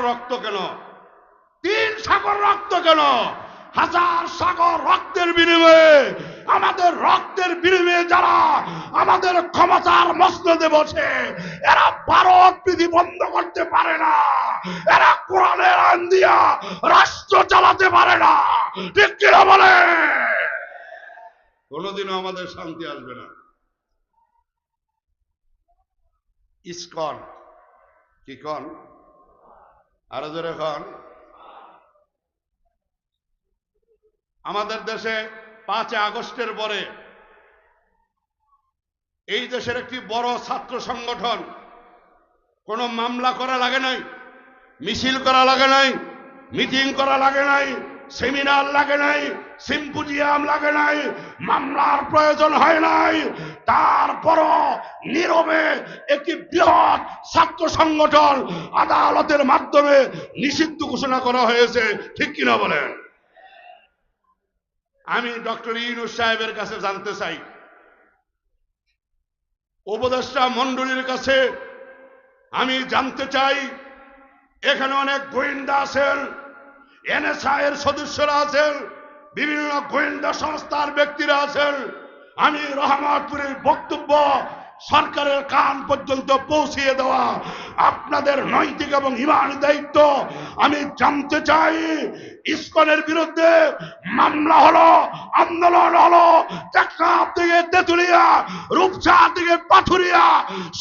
রক্ত কেন, 3 সাগর রক্ত কেন? হাজার সাগর রক্তের বিনিময়ে, আমাদের রক্তের বিনিময়ে যারা আমাদের ক্ষমতার মসনদে বসে, এরা ভারত বিধি বন্ধ করতে পারে না, এরা কোরআনের আইন দিয়া রাষ্ট্র চালাতে পারে না। ঠিক কিনা বলে? কোনোদিনও আমাদের শান্তি আসবে না। ইসকন কি কন? আরো জোরে কন। আমাদের দেশে 5 আগস্টের পরে এই দেশের একটি বড় ছাত্র সংগঠন, কোনো মামলা করা লাগে নাই, মিছিল করা লাগে নাই, মিটিং করা লাগে নাই, সেমিনার লাগে নাই, সিম্পোজিয়াম লাগে নাই, মামলার প্রয়োজন হয় নাই। তারপরও নীরবে একটি বৃহৎ ছাত্র সংগঠন আদালতের মাধ্যমে নিষিদ্ধ ঘোষণা করা হয়েছে। ঠিক কিনা বলেন? আমি ডক্টর ইউনূস সাহেবের কাছে জানতে চাই, উপদেষ্টা মণ্ডলীর কাছে আমি জানতে চাই, এখানে অনেক গোয়েন্দা আছেন, এনএসআই এর সদস্যরা আছেন, বিভিন্ন গোয়েন্দা সংস্থার ব্যক্তিরা আছেন। আমি রহমতপুরের বক্তব্য সরকারের কান পর্যন্ত পৌঁছিয়ে দেওয়া আপনাদের নৈতিক এবং ইমানি দায়িত্ব। আমি জানতে চাই, ইসকনের বিরুদ্ধে মামলা হলো, আন্দোলন হলো, টেকনাফ থেকে তেতুলিয়া, রূপসা থেকে পাথুরিয়া,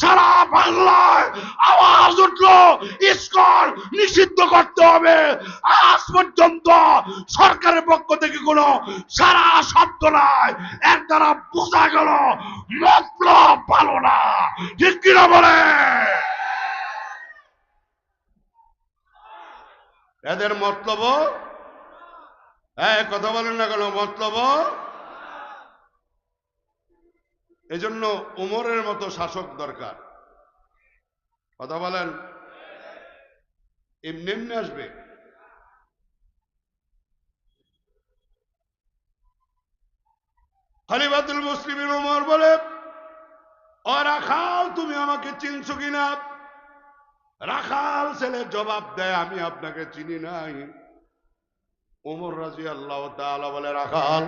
সারা বাংলায় আওয়াজ উঠলো ইসকন নিষিদ্ধ করতে হবে। আজ পর্যন্ত সরকারের পক্ষ থেকে কোনো সারা শব্দ নাই। এর দ্বারা বোঝা গেল মতলব ভালো না। ঠিক কিনা বলে? এদের মতলব, কথা বলেন না কেন? মতলব। এজন্য উমরের মতো শাসক দরকার। কথা বলেন। এমনি এমনি আসবে? খলিফাতুল মুসলিমিন উমর বলে, ও রাখাল, তুমি আমাকে চিনছো কিনা? রাখাল ছেলে জবাব দেয়, আমি আপনাকে চিনি নাই। উমর রাদিয়াল্লাহু তাআলা বলে, রাখাল,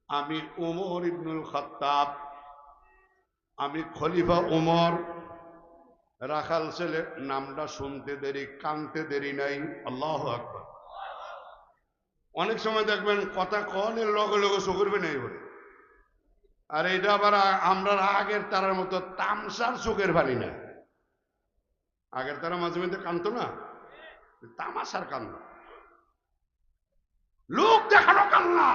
আমি উমর ইবনুল খাত্তাব, আমি খলিফা উমর। রাখাল ছেলে নামটা শুনতে দেরি, কানতে দেরি নাই। আল্লাহু আকবার। অনেক সময় দেখবেন কথা কনের লগে লগে চোখের নেই বলে, আর এটা আবার আমরা আগের তারার মতো তামসার চোখের পানি না। আগের তারা মাঝে মধ্যে কানতো না, তামাশার কান্না, লোক দেখানো কান্না।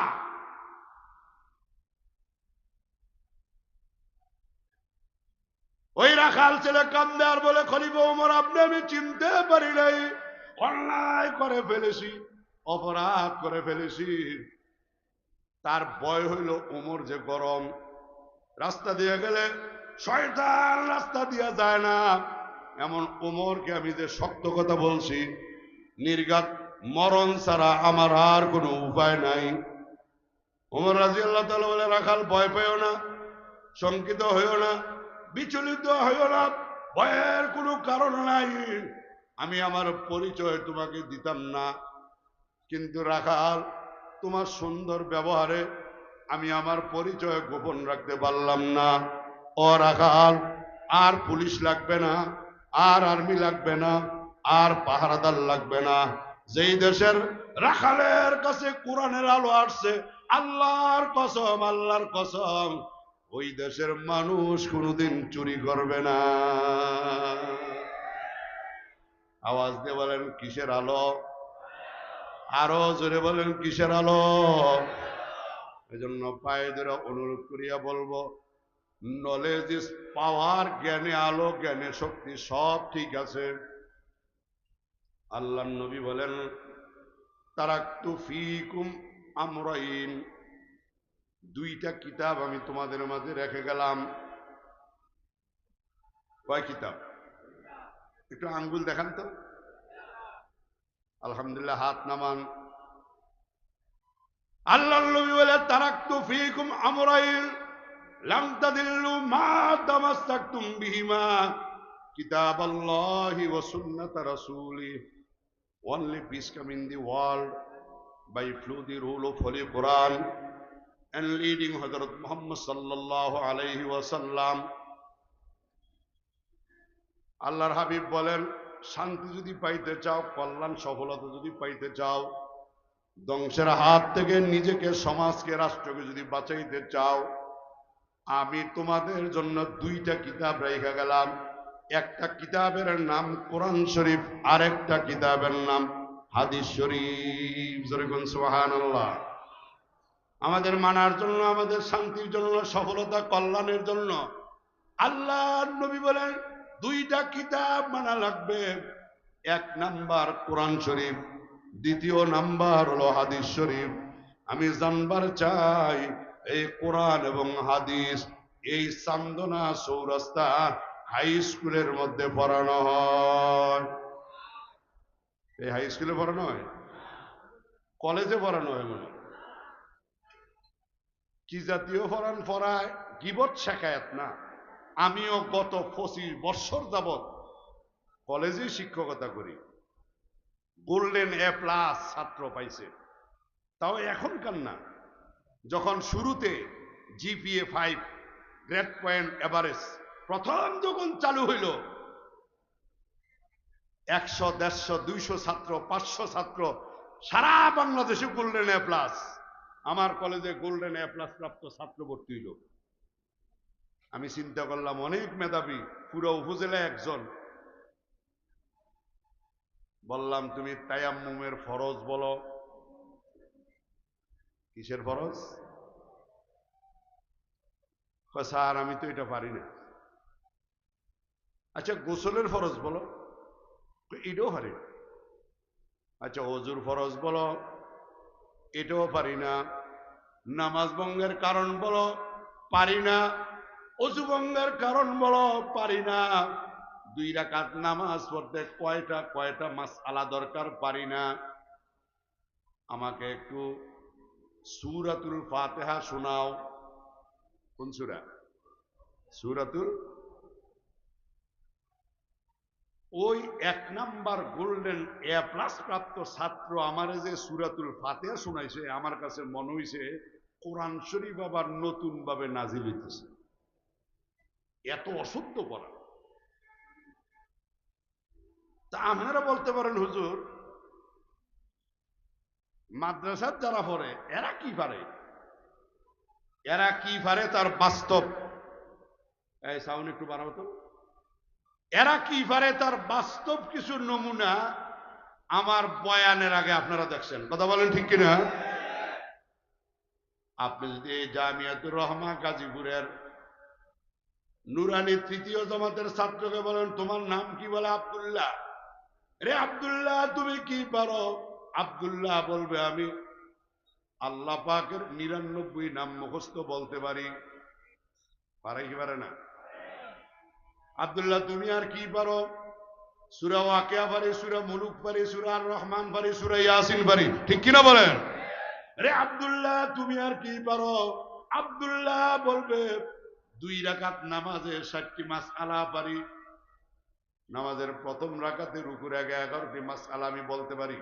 ওই রাখাল ছেলে কান্দে আর বলে, খলিফা ওমর, আপনি আমি চিনতে পারি নাই, অন্যায় করে ফেলেছি, অপরাধ করে ফেলেছি। তার ভয় হইল ওমর যে গরম, রাস্তা দিয়ে গেলে শয়তান রাস্তা দিয়ে যায় না। এমন ওমরকে আমি যে শক্ত কথা বলছি, নির্ঘাত মরণ ছাড়া আমার আর কোনো উপায় নাই। ওমর রাদিয়াল্লাহু তাআলা বলে, রাখাল, ভয় পেও না, শঙ্কিত হইও না, বিচলিত হইও না, ভয়ের কোনো কারণ নাই। আমি আমার পরিচয় তোমাকে দিতাম না, কিন্তু রাখাল, তোমার সুন্দর ব্যবহারে আমি আমার পরিচয় গোপন রাখতে পারলাম না। ও রাখাল, আর পুলিশ লাগবে না, আর আর্মি লাগবে না, আর পাহারাদার লাগবে না। যেই দেশের রাখালের কাছে কোরআনের আলো আসছে, আল্লাহর কসম, আল্লাহর কসম, ওই দেশের মানুষ কোনোদিন চুরি করবে না। আওয়াজ দিয়ে বলেন, কিসের আলো? আরো জোরে বলেন, কিসের আলো? এজন্য পায়ে ধরে অনুরোধ করিয়া বলবো, নলেজ ইজ পাওয়ার, জ্ঞানে আলো, জ্ঞানে শক্তি, সব ঠিক আছে। আল্লাহর নবী বলেন, তারাকতু ফিকুম আমরাইন, 2টা কিতাব আমি তোমাদের মাঝে রেখে গেলাম। কয় কিতাব? একটু আঙ্গুল দেখান তো। আলহামদুলিল্লাহ, হাত নামান। আল্লাহর নবী বলে, তারাকতু ফিকুম আমরাইন লাম তাদিল্লু মা তামাসসাকতুম বিহিমা, Kitaballahi wa sunnata rasuli. Only peace come in the world by through the rule of Holy Quran and leading Hazrat Muhammad sallallahu alayhi wa sallam. আল্লাহর হাবিব বলেন, শান্তি যদি পাইতে চাও, কল্যাণ সফলতা যদি পাইতে চাও, ধ্বংসের হাত থেকে নিজেকে, সমাজকে, রাষ্ট্রকে যদি বাঁচাইতে চাও, আমি তোমাদের জন্য দুইটা কিতাব রেখে গেলাম। একটা কিতাবের নাম কোরআন শরীফ, আরেকটা কিতাবের নাম হাদিস শরীফ। যেরকম সুবহানাল্লাহ। আমাদের মানার জন্য, আমাদের শান্তির জন্য, সফলতা কল্যাণের জন্য আল্লাহর নবী বলেন দুইটা কিতাব মানা লাগবে। এক নাম্বার কোরআন শরীফ, দ্বিতীয় নাম্বার হলো হাদিস শরীফ। আমি জানবার চাই এই কোরআন এবং হাদিস এই চান্দনা চৌরাস্তা হাই স্কুলের মধ্যে পড়ানো হয়? এই হাই স্কুলে পড়ানো হয়? কলেজে পড়ানো হয়? মনে কি জাতীয় পড়ায়? গীবত শেখায়ত না। আমিও গত 25 বছর যাবৎ কলেজে শিক্ষকতা করি। গোল্ডেন A+ ছাত্র পাইছে, তাও এখনকার না, যখন শুরুতে GPA 5 গ্রেড পয়েন্ট এভারেজ প্রথম যখন চালু হইল, 100, 150, 200 ছাত্র, 500 ছাত্র, সারা বাংলাদেশে গোল্ডেন A+। আমার কলেজে গোল্ডেন A+ প্রাপ্ত ছাত্র ভর্তি হইল। আমি চিন্তা করলাম অনেক মেধাবী, পুরো উপজেলা একজন। বললাম তুমি তায়াম্মুমের ফরজ বলো। কিসের ফরজ? স্যার আমি তো এটা পারি না। আচ্ছা গোসলের ফরজ বলো। এটাও পারি না। আচ্ছা ওযুর ফরজ বলো। এটাও পারি না। নামাজ ভঙ্গের কারণ বলো। পারি না। ওযু ভঙ্গের কারণ বলো। পারি না। 2 রাকাত নামাজ পড়তে কয়টা মাসআলা দরকার? পারি না। আমাকে একটু সূরাতুল ফাতিহা শোনাও। কোন সূরা? সূরাতুল। ওই 1 নাম্বার গোল্ডেন A+ প্রাপ্ত ছাত্র আমারে যে সূরাতুল ফাতিহা শোনাইছে, আমার কাছে মনে হইছে কোরআন শরীফ আবার নতুন ভাবে নাজিল হইতেছে। এত অশুদ্ধ পড়া। তা আপনারা বলতে পারেন হুজুর মাদ্রাসার যারা পড়ে এরা কি পারে? এরা কি পারে তার বাস্তব, এই সাউন্ড একটু বাড়াও তো। এরা কি পারে তার বাস্তব কিছু নমুনা আমার বয়ানের আগে আপনারা দেখছেন। কথা বলেন ঠিক কিনা? আপনি যদি জামিয়াতুর রহমা গাজীপুরের নুরানি 3য় জামাতের ছাত্রকে বলেন তোমার নাম কি? বলে আব্দুল্লাহ। রে আব্দুল্লাহ তুমি কি পারো? আব্দুল্লাহ বলবে আমি আল্লাহ পাকের 99 নাম মুখস্থ বলতে পারি। পারে কি পারে না? আব্দুল্লাহ তুমি আর কি পারো? সূরা ওয়াকিয়া পারি, সূরা মুলুক পারি, সূরা আর রহমান পারি, সূরা ইয়াসিন পারি। ঠিক কিনা বলেন? রে আব্দুল্লাহ তুমি আর কি পারো? আব্দুল্লাহ বলবে 2 রাকাত নামাজে 60টি মাসআলা পারি। নামাজের প্রথম রাকাতে রুকুর আগে 11টি মাসআলা আমি বলতে পারি।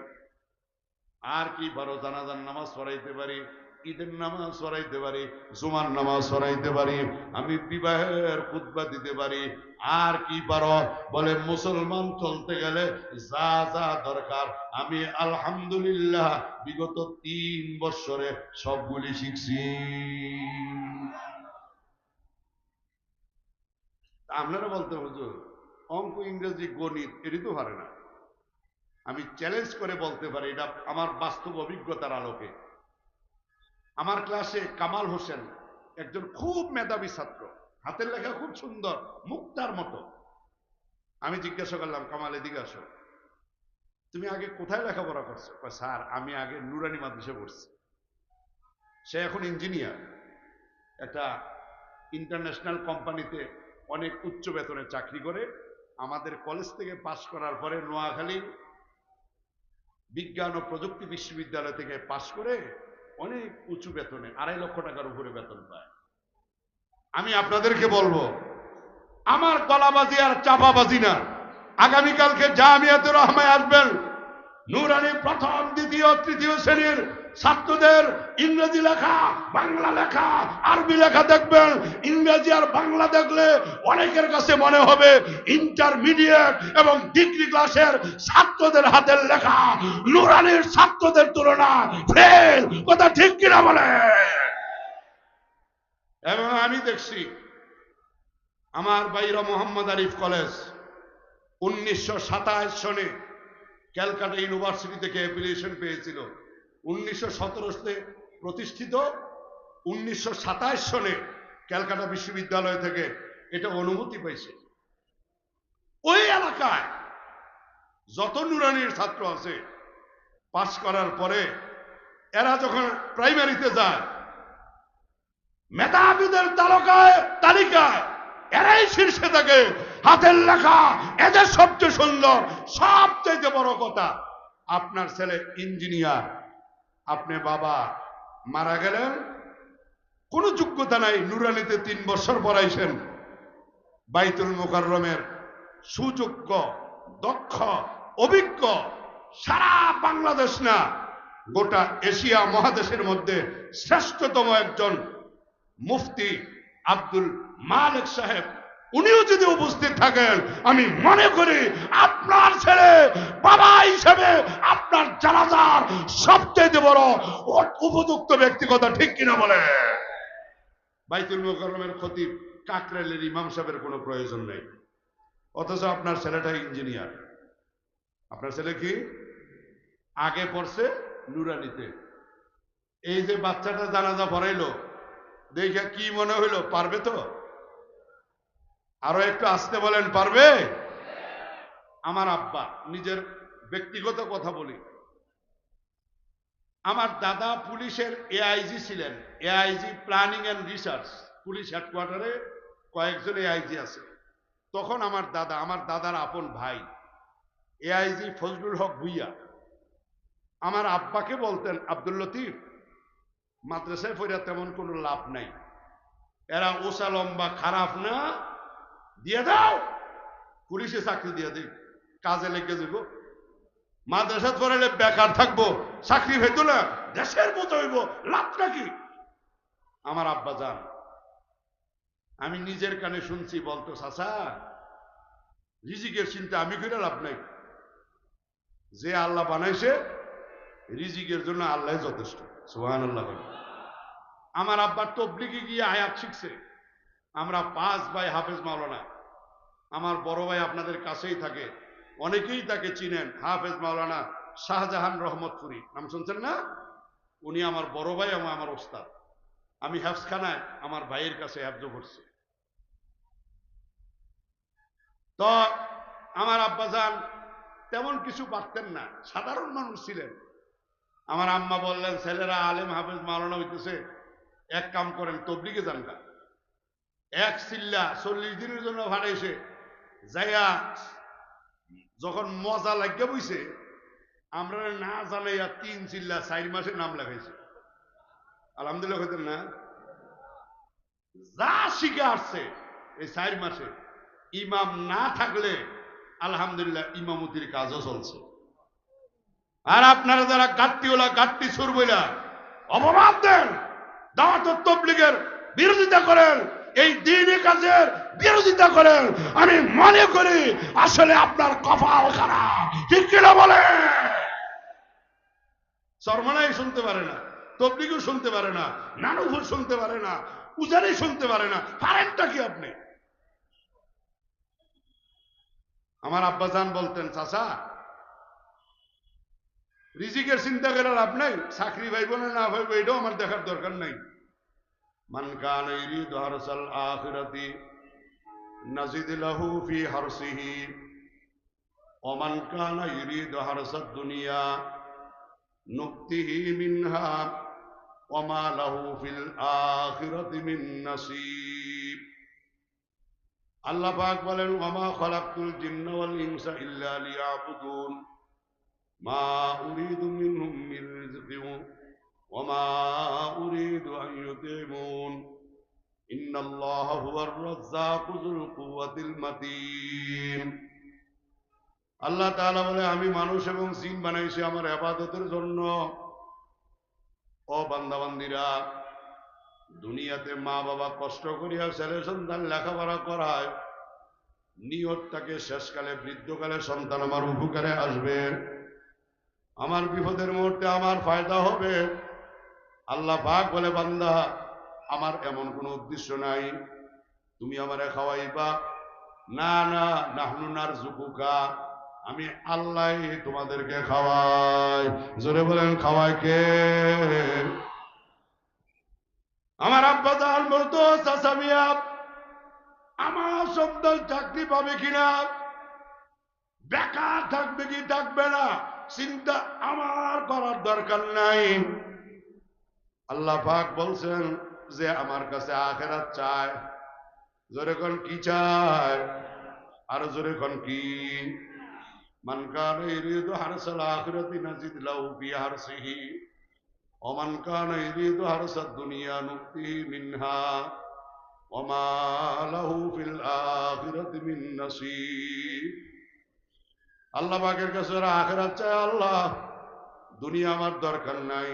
আর কি পারো? জানাজার নামাজ পড়াইতে পারি, ঈদের নামাজ পড়াইতে পারি, জুমার নামাজ পড়াইতে পারি, আমি বিবাহের খুতবা দিতে পারি। আর কি পারো? বলে মুসলমান চলতে গেলে যা যা দরকার আমি আলহামদুলিল্লাহ বিগত 3 বছরে সবগুলি শিখছি। আপনারা বলতে হুজুর অঙ্ক, ইংরেজি, গণিত এটি তো পারে না। আমি চ্যালেঞ্জ করে বলতে পারি এটা আমার বাস্তব অভিজ্ঞতার আলোকে। আমার ক্লাসে কামাল হোসেন একজন খুব মেধাবী ছাত্র, হাতের লেখা খুব সুন্দর, মুক্তার মতো। আমি জিজ্ঞাসা করলাম কামাল এদিকে আসো, তুমি আগে কোথায় লেখাপড়া করছো? স্যার আমি আগে নুরানি মাদ্রাসা পড়ছি। সে এখন ইঞ্জিনিয়ার, একটা ইন্টারন্যাশনাল কোম্পানিতে অনেক উচ্চ বেতনে চাকরি করে। আমাদের কলেজ থেকে পাশ করার পরে নোয়াখালী বিজ্ঞান ও প্রযুক্তি বিশ্ববিদ্যালয় থেকে পাশ করে অনেক উঁচু বেতনে 2.5 লক্ষ টাকার উপরে বেতন পায়। আমি আপনাদেরকে বলবো আমার গলাবাজি আর চাপাবাজি না। আগামীকালকে জামিয়াতুর রহমায় আসবেন, নুরানি প্রথম দ্বিতীয় তৃতীয় শ্রেণীর ছাত্রদের ইংরেজি লেখা, বাংলা লেখা, আরবি লেখা দেখবেন। ইংরেজি আর বাংলা দেখলে অনেকের কাছে মনে হবে ইন্টারমিডিয়েট এবং ডিগ্রি ক্লাসের ছাত্রদের হাতের লেখা নুরানির ছাত্রদের তুলনা ফেল। কথা ঠিক কিনা বলে? এবং আমি দেখছি আমার বাইরা মোহাম্মদ আরিফ কলেজ 1927 সনে ক্যালকাটা ইউনিভার্সিটি থেকে অ্যাফিলিয়েশন পেয়েছিল। 1917 প্রতিষ্ঠিত, 1927 সনে ক্যালকাটা বিশ্ববিদ্যালয় থেকে এটা অনুমতি পাইছে। ওই এলাকায় যত নুরানির ছাত্র আছে পাস করার পরে এরা যখন প্রাইমারিতে যায়, মেধাবীদের তালিকায় এরাই শীর্ষে থাকে। হাতের লেখা এদের সবচেয়ে সুন্দর। সবচেয়ে বড় কথা, আপনার ছেলে ইঞ্জিনিয়ার, আপনি বাবা মারা গেলেন, কোনো যোগ্যতা নাই, নুরানিতে 3 বছর পড়াইছেন, বাইতুল মুকাররমের সুযোগ্য, দক্ষ, অভিজ্ঞ, সারা বাংলাদেশ না গোটা এশিয়া মহাদেশের মধ্যে শ্রেষ্ঠতম একজন মুফতি আব্দুল মালিক সাহেব, উনিও যদি উপস্থিত থাকেন, আমি মনে করি আপনার ছেলে বাবা হিসেবে আপনার জানাজার সবচেয়ে বড় উপযুক্ত ব্যক্তিগত, ঠিক কিনা বলে? বাইতুল মুকাররমের খতিব কাকরাইলের ইমাম সাহেবের কোনো প্রয়োজন নেই, অথচ আপনার ছেলেটা ইঞ্জিনিয়ার। আপনার ছেলে কি আগে পড়ছে নুরানিতে। এই যে বাচ্চাটা জানাজা পড়াইলো, দেখে কি মনে হইলো? পারবে তো? আরো একটু আসতে বলেন, পারবে? আমার আব্বা, নিজের ব্যক্তিগত কথা বলি, আমার দাদা পুলিশের এআইজি ছিলেন, AIG planning and research, police হেডকোয়ার্টারে কয়েকজন এআইজি আছে। তখন আমার দাদার আপন ভাই এআইজি ফজলুল হক ভুইয়া আমার আব্বাকে বলতেন, আব্দুল লতিফ, মাদ্রাসায় পড়া তেমন কোনো লাভ নাই, এরা ওসা লম্বা খারাপ না, দিয়ে দাও, পুলিশে চাকরি দিয়ে দিই, কাজে লেগে যাব। মাদ্রাসা পড়ালে বেকার থাকবো, চাকরি হইতো না, দেশের মতো হইব, লাভটা কি? আমার আব্বা যান, আমি নিজের কানে শুনছি, বলতো, চাচা, রিজিকের চিন্তা আমি করে লাভ নাই, যে আল্লাহ বানাইছে রিজিকের জন্য আল্লাহ যথেষ্ট। সুবহানাল্লাহ। আমার আব্বার তবলিগে গিয়ে আয়াত শিখছে। আমরা 5 ভাই হাফেজ মাওলানা। আমার বড় ভাই আপনাদের কাছেই থাকে, অনেকেই তাকে চিনেন, হাফেজ মাওলানা শাহজাহান রহমতপুরি, নাম শুনছেন না? উনি আমার বড় ভাই এবং আমার ওস্তাদ। আমি হেফজখানায় আমার ভাইয়ের কাছে হেফজ করছি। তো আমার আব্বাজান তেমন কিছু পারতেন না, সাধারণ মানুষ ছিলেন। আমার আম্মা বললেন, ছেলেরা আলেম হাফেজ মাওলানা হইতেছে, এক কাম করেন, তবলিগে যান গা। এক চিল্লা 40 দিনের জন্য ভাড়াইছে, যাইয়া যখন মজা লাগিয়ে বইছে, আমরা না জানাইয়া 3 চিল্লা 4 মাসে নাম লাগাইছে। আলহামদুলিল্লাহ হইতেন না? যা শিখে আসছে এই 4 মাসে, ইমাম না থাকলে আলহামদুলিল্লাহ ইমামতির কাজও চলছে। আর আপনারা যারা গাট্টিওয়ালা, গাট্টি সুর বইলা অপবাদ দেন, দাওয়াত তাবলীগের বিরোধিতা করেন, এই দ্বীনি কাজের বিরোধিতা করেন, আমি মনে করি আসলে আপনার কপাল খারাপ, ঠিক কিনা বলে? শর্মানাই শুনতে পারে না, তবলিগও শুনতে পারে না, নানুভুর শুনতে পারে না, উজানি শুনতে পারে না, পারেনটা কি আপনি? আমার আব্বাজান বলতেন, চাচা, রিজিকের চিন্তা করে লাভ নাই, চাকরি পাইব না না পাইব এটাও আমার দেখার দরকার নাই। মান কানা ইরিদু হারসাল আখিরাতি নাজিদ লাহু ফি হারসিহি ওয়া মান কানা ইরিদু হারসাদ দুনিয়া নুক্তিহি মিনহা ওয়া মা লাহু ফিল আখিরাতি মিন নাসিব। আল্লাহ পাক বলেন, ওয়া মা খালাকতুল জিন্না ওয়াল ইনসা ইল্লা লিয়াবুদুন মা উরিদু মিনহুম মির রিজকিন ওয়া মা উরিদু আন ইউতিমুন। ইন্নাল্লাহা হুয়ার রাজ্জাকু যুল কুওয়াতিল মাতিন। আল্লাহ তাআলা বলে আমি মানুষ এবং জিন বানাইছি আমার ইবাদতের জন্য। ও বান্দা বান্দিরা, দুনিয়াতে মা বাবা কষ্ট করিয়া ছেলে সন্তান লেখাপড়া করায়, নিয়তটাকে শেষকালে বৃদ্ধকালে সন্তান আমার উপকারে আসবে, আমার বিপদের মুহূর্তে আমার ফায়দা হবে। আল্লাহ পাক বলে বান্দা আমার এমন কোনো উদ্দেশ্য নাই তুমি আমারে খাওয়াইবা, না না, নাহনু নারযুকুকা, আমি আল্লাহ তোমাদেরকে খাওয়াই। জোরে বলেন খাওয়াই কে? আমার আব্বা জান বলতো চাচা মিয়া আমার সন্তান চাকরি পাবে কিনা, বেকার থাকবে কি থাকবে না চিন্তা আমার করার দরকার নাই। আল্লাহ পাক বলছেন যে আমার কাছে আখিরাত চায়। জোরে কোন কি চায়? আর জোরে কোন কি? মান কানা ইরিদু হারসাল আখিরাতি নাজিদ লাহু ফি হারসিহি ওয়া মান কানা ইরিদু হারসাদ দুনিয়া নুতিহি মিনহা ওয়া মা লাহু ফিল আখিরাতি মিন নাসিব। আল্লাহ পাকের কাছে ওরা আখিরাত চায়। আল্লাহ দুনিয়া আমার দরকার নাই,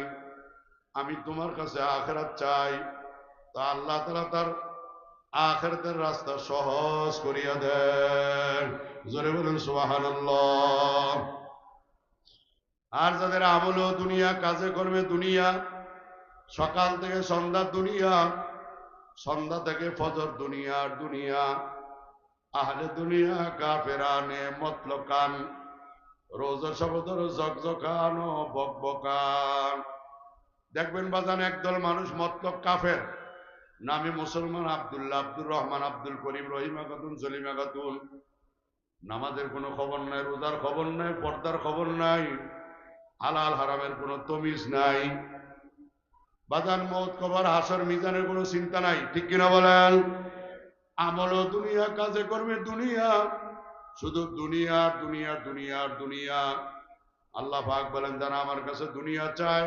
আমি তোমার কাছে আখিরাত চাই। তা আল্লাহ তাআলা তার আখিরাতের রাস্তা সহজ করিয়া দেন। জোরে বলেন সুবহানাল্লাহ। আর যাদের আমল দুনিয়া, কাজে কর্মে দুনিয়া, সকাল থেকে সন্ধ্যা দুনিয়া, সন্ধ্যা থেকে ফজর দুনিয়া, দুনিয়া আহলে দুনিয়া কাফেরানে মতলকান, রোজা শবদর জকজকান ও বকবকান। দেখবেন বাজান একদল মানুষ মতলব কাফের, নামে মুসলমান, আব্দুল্লাহ, আব্দুর রহমান, আব্দুল করিম, রহিমা খাতুন, সলিমা খাতুন, নামাজের কোনো খবর নাই, রোজার খবর নাই, পর্দার খবর নাই, হালাল হারামের কোনো তমিজ নাই। বাজান মৌত কবর হাসর মিজানের কোনো চিন্তা নাই, ঠিক কিনা বলেন? আমল দুনিয়া, কাজে কর্মে দুনিয়া, শুধু দুনিয়া দুনিয়া দুনিয়া দুনিয়া। আল্লাহ পাক বলেন যারা আমার কাছে দুনিয়া চায়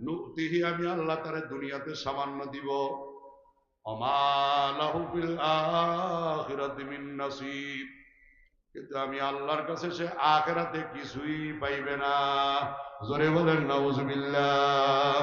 নুতিহি, আমি আল্লাহ তারে দুনিয়াতে সামান্য দিব। ওমা লাহু ফিল আখিরাতি মিন নাসিব, কিন্তু আমি আল্লাহর কাছে সে আখিরাতে কিছুই পাইবে না। জোরে বলেন নাউজুবিল্লাহ।